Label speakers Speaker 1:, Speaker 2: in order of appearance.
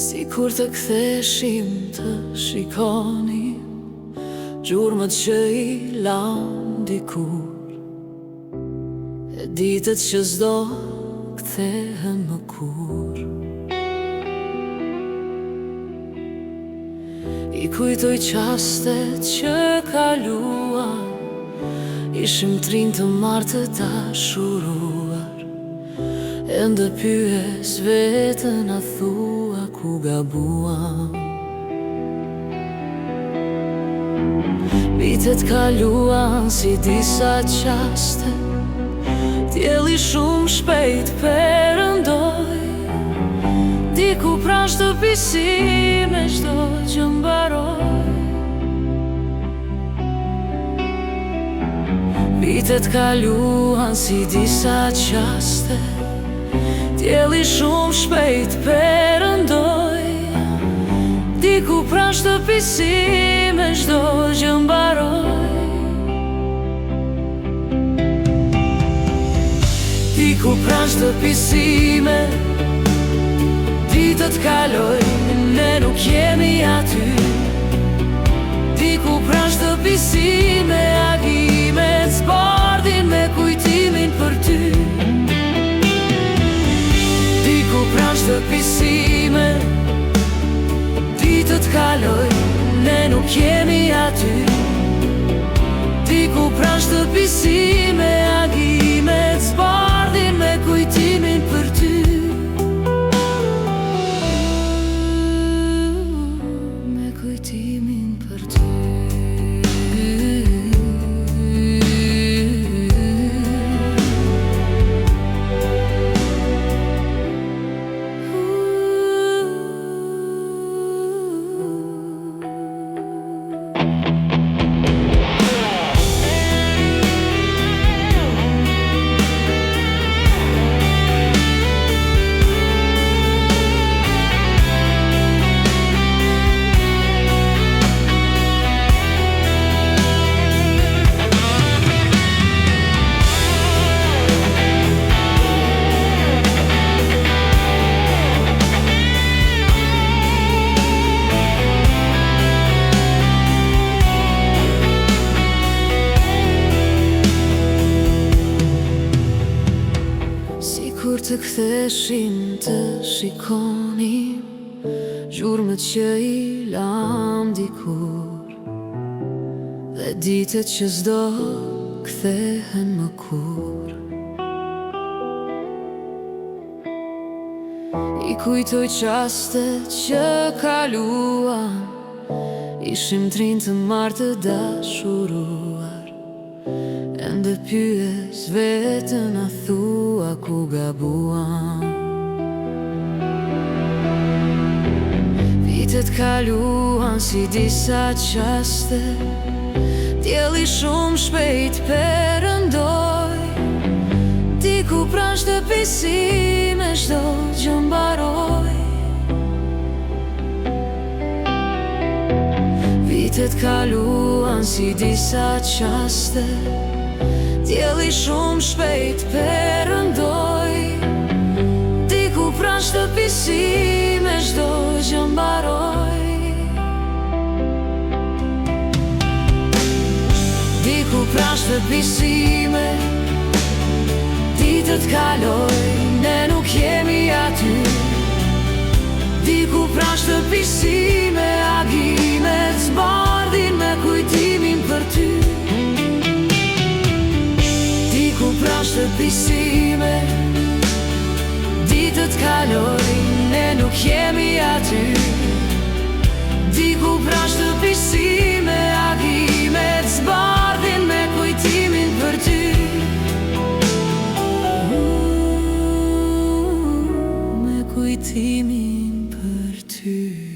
Speaker 1: Si kur të ktheshim të shikonim gjurmët që i lam dikur, e ditët që s'do kthehen më kur. I kujtoj qastet që kaluan, ishim trinj të martë të dashuruar, e ndë pyes vetën a thua ku gabuam. Vitet kaluan si disa qaste, djeli shumë shpejt perëndoj, diku pranë shtëpisi me çdo gjë mbaroj. Vitet kaluan si disa qaste, djeli shumë shpejt perëndoj, diku pranë shtëpisi me çdo gjë mbaroj. Diku pranë shtëpisi me ditët kaloj, ne nuk jemi aty. Diku pranë shtëpisi me agimet zbardhin me kujtimin për ty. Diku pranë shtëpisi me ditët kaloj, ne nuk jemi aty. Diku pranë shtëpisi me agimet zbardhin me kujtimin për ty. Me kujtimin për ty. Kur të ktheshim të shikonim gjurmët që i lam dikur, dhe ditët që s'do kthehen më kur. I kujtoj qastet që kaluan, ishim trinj të martë të dashuruar, e ndë pyes vetën a thua ku gabuam. Vitet kaluan si disa qaste, djeli shumë shpejt perëndoj, diku pranë shtëpisi me çdo gjë mbaroj. Vitet kaluan si disa qaste, djeli shumë shpejt perëndoj, diku pranë shtëpisi me çdo gjë mbaroj. Diku pranë shtëpisi me ditët kaloj, ne nuk jemi aty. Diku pranë shtëpisi me agimet zbardhin me kujtimin për ty. Diku pranë shtëpisi me ditët kaloj, ne nuk jemi aty. Diku pranë shtëpisi me agimet zbardhin me kujtimin për ty. Me kujtimin për ty.